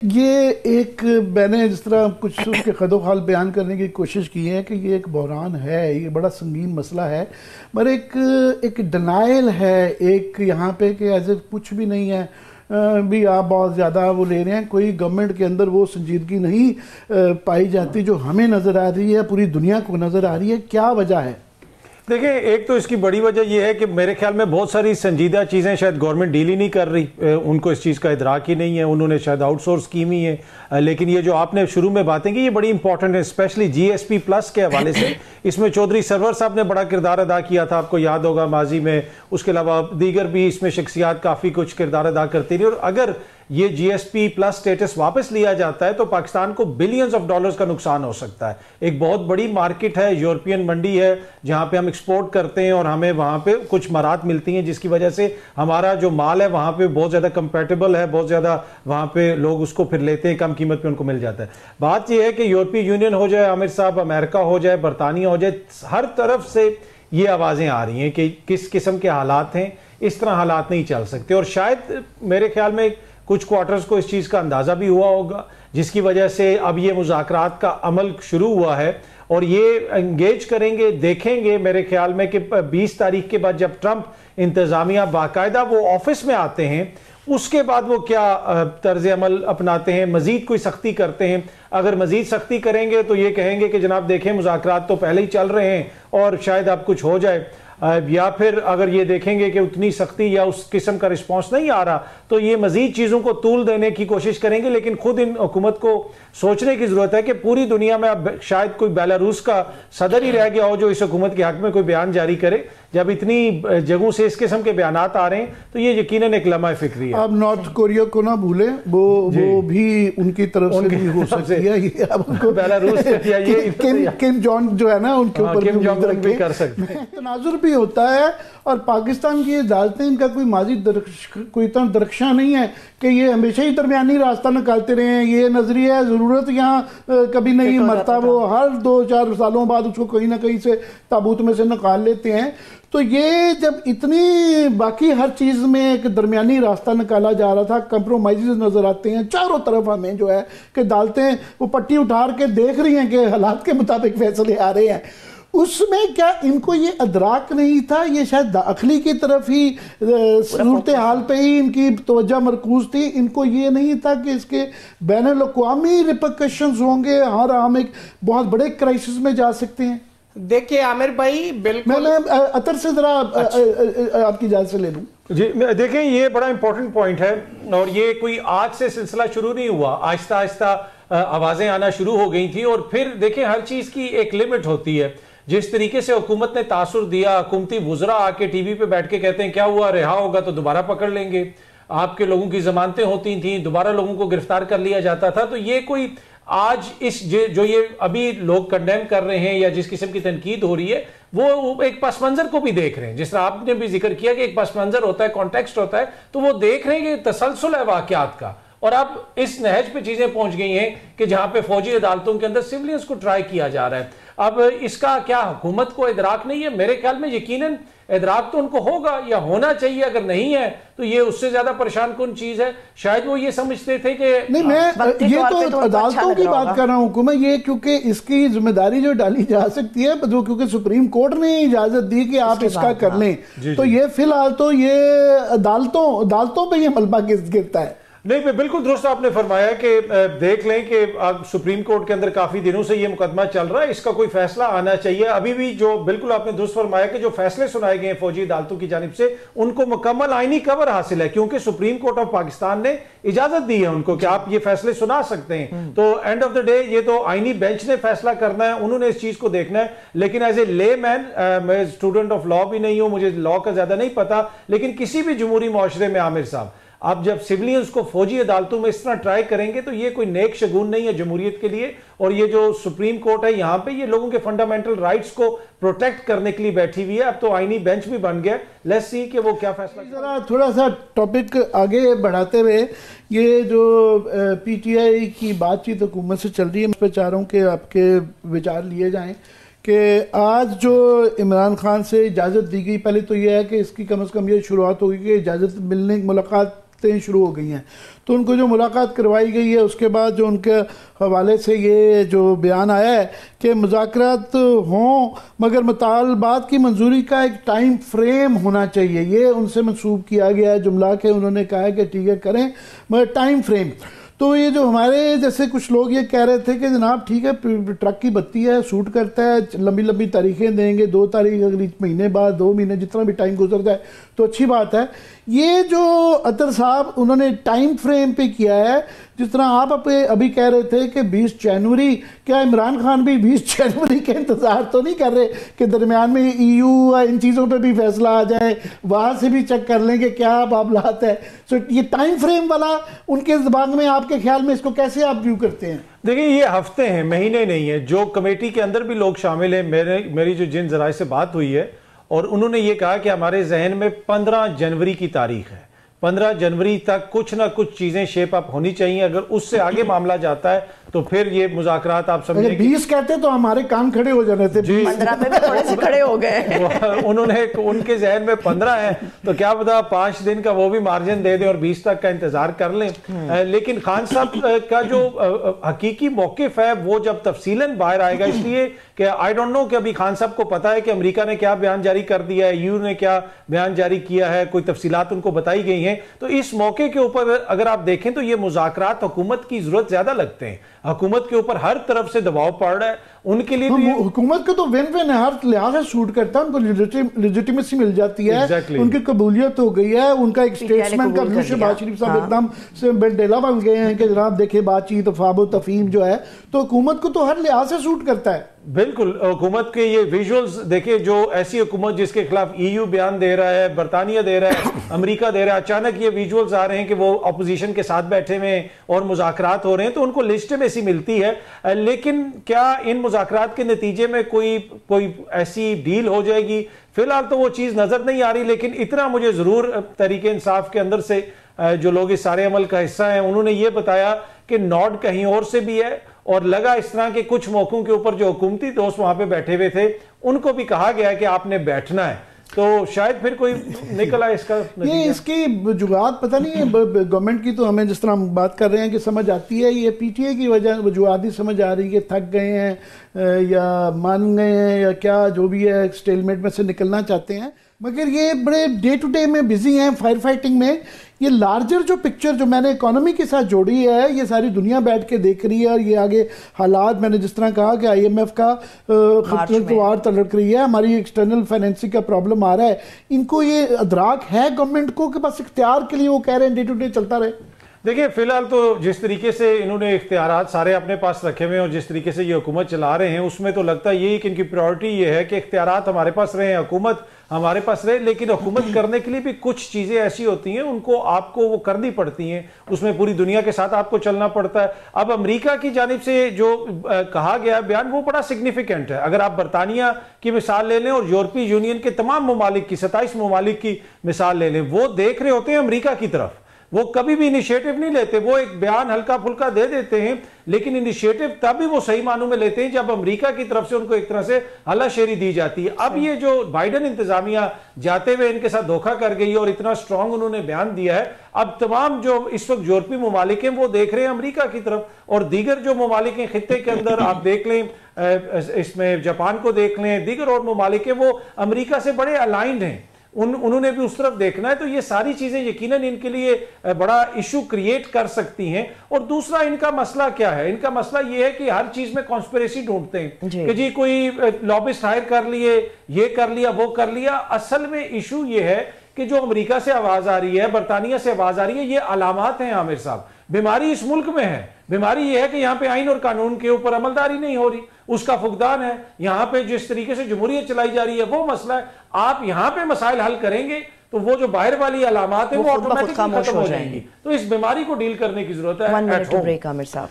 یہ ایک میں نے جس طرح کچھ اس کے خد و خال بیان کرنے کی کوشش کی ہے کہ یہ ایک بحران ہے، یہ بڑا سنگین مسئلہ ہے، مگر ایک ڈینائل ہے ایک یہاں پہ کہ ایسے کچھ بھی نہیں ہے بھی آپ بہت زیادہ وہ لے رہے ہیں. کوئی گورنمنٹ کے اندر وہ سنجیدگی نہیں پائی جاتی جو ہمیں نظر آ رہی ہے، پوری دنیا کو نظر آ رہی ہے. کیا وجہ ہے؟ دیکھیں، ایک تو اس کی بڑی وجہ یہ ہے کہ میرے خیال میں بہت ساری سنجیدہ چیزیں شاید گورنمنٹ ڈیل ہی نہیں کر رہی، ان کو اس چیز کا ادراک ہی نہیں ہے، انہوں نے شاید آؤٹ سورس کی ہوئی ہے. لیکن یہ جو آپ نے شروع میں باتیں کی یہ بڑی امپورٹنٹ ہے، اسپیشلی جی ایس پی پلس کے حوالے سے. اس میں چودھری سرور صاحب نے بڑا کردار ادا کیا تھا، آپ کو یاد ہوگا ماضی میں. اس کے علاوہ دیگر بھی اس میں شخصیات کافی کچھ کردار ادا کرتی رہی، اور اگر یہ جی ایس پی پلس سٹیٹس واپس لیا جاتا ہے تو پاکستان کو بلینز آف ڈالرز کا نقصان ہو سکتا ہے. ایک بہت بڑی مارکیٹ ہے، یورپین منڈی ہے جہاں پہ ہم ایکسپورٹ کرتے ہیں اور ہمیں وہاں پہ کچھ مہارت ملتی ہیں جس کی وجہ سے ہمارا جو مال ہے وہاں پہ بہت زیادہ کمپیٹیبل ہے، بہت زیادہ وہاں پہ لوگ اس کو پھر لیتے ہیں، کم قیمت پہ ان کو مل جاتا ہے. بات یہ ہے کہ یورپی یونین ہو جائے عامر صاحب، امریکہ ہو جائے، برطانیہ ہو جائے، ہر طرف سے یہ آوازیں آ رہی ہیں کہ کس قسم کے حالات ہیں، اس طرح حالات نہیں چل سکتے. اور شاید میرے خیال میں کچھ کوارٹرز کو اس چیز کا اندازہ بھی ہوا ہوگا، جس کی وجہ سے اب یہ مذاکرات کا عمل شروع ہوا ہے اور یہ انگیج کریں گے. دیکھیں گے میرے خیال میں کہ 20 تاریخ کے بعد جب ٹرمپ انتظامیہ باقاعدہ وہ آفس میں آتے ہیں، اس کے بعد وہ کیا طرز عمل اپناتے ہیں، مزید کوئی سختی کرتے ہیں. اگر مزید سختی کریں گے تو یہ کہیں گے کہ جناب دیکھیں مذاکرات تو پہلے ہی چل رہے ہیں اور شاید اب کچھ ہو جائے. یا پھر اگر یہ دیکھیں گے کہ اتنی سختی یا اس قسم کا رسپانس نہیں آ رہا تو یہ مزید چیزوں کو طول دینے کی کوشش کریں گے. لیکن خود ان حکومت کو سوچنے کی ضرورت ہے کہ پوری دنیا میں اب شاید کوئی بیلاروس کا صدر ہی رہ گیا ہو جو اس حکومت کے حق میں کوئی بیان جاری کرے. جب اتنی جگہوں سے اس قسم کے بیانات آ رہے ہیں تو یہ یقیناً ایک لمحہ فکری ہے. اب نارتھ کوریا کو نہ بھولیں، وہ بھی ان کی طرف سے بھی ہو سکتی ہے. اب ان کو بیلاروس کم جونگ جو ہے نا ان کے اوپر بھی کر سکتے ہیں. تناظر بھی ہوتا ہے اور پاکستان کی عدالتیں ان کا کوئی ماضی کوئی اتنا درخشاں نہیں ہے کہ یہ ہمیشہ ہی درمیانی راستہ نکالتے رہے ہیں. یہ نظریہ ضرورت یہاں کبھی نہیں مرتا، وہ ہر 2-4 سالوں بعد اس کو کہیں نہ کہیں سے تابوت میں سے نکال لیتے ہیں. تو یہ جب اتنی باقی ہر چیز میں ایک درمیانی راستہ نکالا جا رہا تھا، کمپرومائزز نظر آتے ہیں چاروں طرف ہمیں جو ہے کہ عدالتیں وہ پٹی اٹھار کے دیکھ رہی ہیں کہ حالات کے مطابق فیصلے آ رہے ہیں. اس میں کیا ان کو یہ ادراک نہیں تھا؟ یہ شاید داخلی کی طرف ہی صورتحال پہ ہی ان کی توجہ مرکوز تھی. ان کو یہ نہیں تھا کہ اس کے بین الاقوامی ریپرکشنز ہوں گے اور ہم ایک بہت بڑے کرائسس میں جا سکتے ہیں. دیکھیں عامر بھائی، بالکل میں عطر سے ذرا آپ کی اجازت سے لے لوں. جی دیکھیں، یہ بڑا امپورٹنٹ پوائنٹ ہے اور یہ کوئی آج سے سلسلہ شروع نہیں ہوا، آہستہ آہستہ آوازیں آنا شروع ہو گئی تھیں. اور پھر دیکھیں ہر چیز کی ایک لمٹ ہوتی ہے. جس طریقے سے حکومت نے تاثر دیا، حکومتی وزراء آ کے ٹی وی پہ بیٹھ کے کہتے ہیں کیا ہوا، رہا ہوگا تو دوبارہ پکڑ لیں گے. آپ کے لوگوں کی ضمانتیں ہوتی تھیں، دوبارہ لوگوں کو گرفتار کر لیا جاتا تھا. تو یہ کوئی آج اس جو یہ ابھی لوگ کنڈیم کر رہے ہیں یا جس قسم کی تنقید ہو رہی ہے وہ ایک پس منظر کو بھی دیکھ رہے ہیں. جس طرح آپ نے بھی ذکر کیا کہ ایک پس منظر ہوتا ہے، کانٹیکسٹ ہوتا ہے، تو وہ دیکھ رہے ہیں کہ تسلسل ہے واقعات کا. اور اب اس نہج پہ چیزیں پہنچ گئی ہیں کہ جہاں پہ فوجی عدالتوں کے اندر سیولینز کو ٹرائی کیا جا رہا ہے. اب اس کا کیا حکومت کو ادراک نہیں ہے؟ میرے خیال میں یقیناً ادراک تو ان کو ہوگا یا ہونا چاہیے. اگر نہیں ہے تو یہ اس سے زیادہ پریشان کن چیز ہے. شاید وہ یہ سمجھتے تھے کہ نہیں، میں یہ تو عدالتوں کی بات کر رہا ہوں حکومت، یہ کیونکہ اس کی ذمہ داری جو ڈالی جا سکتی ہے کیونکہ سپریم کورٹ نے اجازت دی کہ آپ اس کا کر لیں. تو یہ فی الحال تو یہ عدالتوں پہ یہ ملبہ گرتا ہے. نہیں، بالکل درست آپ نے فرمایا کہ دیکھ لیں کہ سپریم کورٹ کے اندر کافی دنوں سے یہ مقدمہ چل رہا ہے، اس کا کوئی فیصلہ آنا چاہیے. ابھی بھی جو بالکل آپ نے درست فرمایا کہ جو فیصلے سنائے گئے ہیں فوجی عدالتوں کی جانب سے ان کو مکمل آئینی کور حاصل ہے، کیونکہ سپریم کورٹ آف پاکستان نے اجازت دی ہے ان کو کہ آپ یہ فیصلے سنا سکتے ہیں. تو اینڈ آف دا ڈے یہ تو آئینی بینچ نے فیصلہ کرنا ہے، انہوں نے اس چیز کو دیکھنا ہے. لیکن ایز اے لے مین، میں اسٹوڈنٹ آف لا بھی نہیں ہوں، مجھے لا کا زیادہ نہیں پتا، لیکن کسی بھی جمہوری معاشرے میں عامر صاحب آپ جب سیولینز کو فوجی عدالتوں میں اس طرح ٹرائی کریں گے تو یہ کوئی نیک شگون نہیں ہے جمہوریت کے لیے. اور یہ جو سپریم کورٹ ہے یہاں پہ یہ لوگوں کے فنڈامنٹل رائٹس کو پروٹیکٹ کرنے کے لیے بیٹھی ہوئی ہے. اب تو آئینی بینچ بھی بن گیا، لیٹس سی کہ وہ کیا فیصلہ. ذرا تھوڑا سا ٹاپک آگے بڑھاتے ہوئے، یہ جو پی ٹی آئی کی بات چیت حکومت سے چل رہی ہے، میں اس پہ چاہ رہا ہوں کہ آپ کے وچار لیے جائیں کہ آج جو عمران خان سے اجازت دی گئی، پہلے تو یہ ہے کہ اس کی کم از کم یہ شروعات ہوگی کہ اجازت ملنے ملاقات ہفتیں شروع ہو گئی ہیں. تو ان کو جو ملاقات کروائی گئی ہے اس کے بعد جو ان کے حوالے سے یہ جو بیان آیا ہے کہ مذاکرات ہوں مگر مطالبات کی منظوری کا ایک ٹائم فریم ہونا چاہیے. یہ ان سے منسوب کیا گیا ہے جملہ کہ انہوں نے کہا ہے کہ ٹھیک ہے کریں مگر ٹائم فریم. تو یہ جو ہمارے جیسے کچھ لوگ یہ کہہ رہے تھے کہ جناب ٹھیک ہے ٹرک کی بتی ہے سوٹ کرتا ہے لمبی لمبی تاریخیں دیں گے 2 تاریخ اگلی مہینے بعد 2 مہینے جتنا بھی ٹائم گزر جائے تو اچھی بات ہے. یہ جو اطہر صاحب انہوں نے ٹائم فریم پہ کیا ہے جس طرح آپ ابھی کہہ رہے تھے کہ 20 جنوری کیا عمران خان بھی 20 جنوری کے انتظار تو نہیں کر رہے کہ درمیان میں EU ان چیزوں پہ بھی فیصلہ آ جائے وہاں سے بھی چیک کر لیں کہ کیا معاملات ہے. سو یہ ٹائم فریم والا ان کے زبان میں آپ کے خیال میں اس کو کیسے آپ ویو کرتے ہیں؟ دیکھیں یہ ہفتے ہیں مہینے نہیں ہیں. جو کمیٹی کے اندر بھی لوگ شامل ہیں میری جو جن ذرائع سے بات ہوئی ہے اور انہوں نے یہ کہا کہ ہمارے ذہن میں 15 جنوری کی تاریخ ہے. 15 جنوری تک کچھ نہ کچھ چیزیں شیپ اپ ہونی چاہیے. اگر اس سے آگے معاملہ جاتا ہے تو پھر یہ مذاکرات آپ سمجھیں اگر 20 کہتے تو ہمارے کان کھڑے ہو جانے تھے. 15 میں بھی تھوڑے سے کھڑے ہو گئے. انہوں نے ان کے ذہن میں 15 ہیں تو کیا پتا 5 دن کا وہ بھی مارجن دے دیں اور 20 تک کا انتظار کر لیں. لیکن خان صاحب کا جو حقیقی موقف ہے وہ جب تفصیلاً باہر آئے گا, اس لیے کہ آئی ڈونٹ نو کہ ابھی خان صاحب کو پتا ہے کہ امریکہ نے کیا بیان جاری کر دیا ہے, EU نے کیا بیان جاری کیا ہے, کوئی تفصیلات ان کو بتائی گئی ہیں. تو اس موقع کے اوپر اگر آپ دیکھیں تو یہ مذاکرات حکومت کی ضرورت زیادہ لگتے ہیں. حکومت کے اوپر ہر طرف سے دباؤ پڑ رہا ہے ان کے لیے بھی. حکومت کو تو وین وین ہر لحاظ سے سوٹ کرتا ہے, ان کو لیجیٹیمیسی مل جاتی ہے, ان کی قبولیت ہو گئی ہے, ان کا ایک سٹیٹسمنٹ کا ویو. شہباز شریف صاحب ایک دم سے بنڈیلا بن گئے ہیں کہ جناب دیکھیں بات چیت تفاہم و تفہیم جو ہے تو حکومت کو تو ہر لحاظ سے سوٹ کرتا ہے. بالکل حکومت کے یہ ویژولز دیکھیں, جو ایسی حکومت جس کے خلاف EU بیان دے رہا ہے, برطانیہ دے رہا ہے, امریکہ دے رہا ہے, اچانک یہ ویژولز آ رہے ہیں کہ وہ اپوزیشن کے ساتھ بیٹھے ہوئے اور مذاکرات ہو رہے ہیں تو ان کو لیجٹیمیسی ملتی ہے. لیکن کیا ان مذاکرات کے نتیجے میں کوئی ایسی ڈیل ہو جائے گی؟ فی الحال تو وہ چیز نظر نہیں آ رہی. لیکن اتنا مجھے ضرور تحریک انصاف کے اندر سے جو لوگ اس سارے عمل کا حصہ ہیں انہوں نے یہ بتایا کہ نوڈ کہیں اور سے بھی ہے, اور لگا اس طرح کے کچھ موقعوں کے اوپر جو حکومتی دوست وہاں پہ بیٹھے ہوئے تھے ان کو بھی کہا گیا ہے کہ آپ نے بیٹھنا ہے. تو شاید پھر کوئی نکلا اس کا یہ اس کی وجوہات پتہ نہیں ہے گورنمنٹ کی. تو ہمیں جس طرح ہم بات کر رہے ہیں کہ سمجھ آتی ہے یہ PTI کی وجوہات ہی سمجھ آ رہی ہے کہ تھک گئے ہیں یا مان گئے ہیں یا کیا جو بھی ہے سٹیلمیٹ میں سے نکلنا چاہتے ہیں. مگر یہ بڑے ڈے ٹو ڈے میں بزی ہیں فائر فائٹنگ میں. یہ لارجر جو پکچر جو میں نے اکانومی کے ساتھ جوڑی ہے یہ ساری دنیا بیٹھ کے دیکھ رہی ہے, اور یہ آگے حالات میں نے جس طرح کہا کہ IMF کا خطرات تلک رہی ہے, ہماری ایکسٹرنل فائنینسنگ کا پرابلم آ رہا ہے. ان کو یہ ادراک ہے گورنمنٹ کو کہ بس اختیار کے لیے وہ کہہ رہے ہیں ڈے ٹو ڈے چلتا رہے؟ دیکھیں فی الحال تو جس طریقے سے انہوں نے اختیارات سارے اپنے پاس رکھے ہوئے ہیں اور جس طریقے سے یہ حکومت چلا رہے ہیں اس میں تو لگتا ہے یہی کہ ان کی پرائورٹی یہ ہے کہ اختیارات ہمارے پاس رہے, حکومت ہمارے پاس رہے. لیکن حکومت کرنے کے لیے بھی کچھ چیزیں ایسی ہوتی ہیں ان کو آپ کو وہ کرنی پڑتی ہیں, اس میں پوری دنیا کے ساتھ آپ کو چلنا پڑتا ہے. اب امریکہ کی جانب سے جو کہا گیا بیان وہ بڑا سگنیفیکنٹ ہے. اگر آپ برطانیہ کی مثال لے لیں اور یورپی یونین کے تمام ممالک کی 27 ممالک کی مثال لے لیں, وہ دیکھ رہے ہوتے ہیں امریکہ کی طرف, وہ کبھی بھی انیشیٹو نہیں لیتے. وہ ایک بیان ہلکا پھلکا دے دیتے ہیں لیکن انیشیٹو تبھی وہ صحیح معنوں میں لیتے ہیں جب امریکہ کی طرف سے ان کو ایک طرح سے ہلا شیری دی جاتی ہے. اب یہ جو بائیڈن انتظامیہ جاتے ہوئے ان کے ساتھ دھوکہ کر گئی اور اتنا سٹرونگ انہوں نے بیان دیا ہے, اب تمام جو اس وقت یورپی ممالک ہیں وہ دیکھ رہے ہیں امریکہ کی طرف, اور دیگر جو ممالک ہیں خطے کے اندر آپ دیکھ لیں, اس میں جاپان کو دیکھ لیں, دیگر اور ممالک ہیں وہ امریکہ سے بڑے الائنڈ ہیں, انہوں نے بھی اس طرف دیکھنا ہے. تو یہ ساری چیزیں یقیناً ان کے لیے بڑا ایشو کریٹ کر سکتی ہیں. اور دوسرا ان کا مسئلہ کیا ہے؟ ان کا مسئلہ یہ ہے کہ ہر چیز میں کانسپیریسی ڈھونڈتے ہیں کہ جی کوئی لابسٹ ہائر کر لیے, یہ کر لیا, وہ کر لیا. اصل میں ایشو یہ ہے کہ جو امریکہ سے آواز آ رہی ہے, برطانیہ سے آواز آ رہی ہے, یہ علامات ہیں عامر صاحب. بیماری اس ملک میں ہے. بیماری یہ ہے کہ یہاں پہ آئین اور قانون کے اوپر عملداری نہیں ہو رہی, اس کا فقدان ہے. یہاں پہ جس طریقے سے جمہوریت چلائی جا رہی ہے وہ مسئلہ ہے. آپ یہاں پہ مسائل حل کریں گے تو وہ جو باہر والی علامات ہیں وہ آٹومیٹکلی ختم ہو جائیں گی. تو اس بیماری کو ڈیل کرنے کی ضرورت ہے. 1 منٹ بریک عامر صاحب.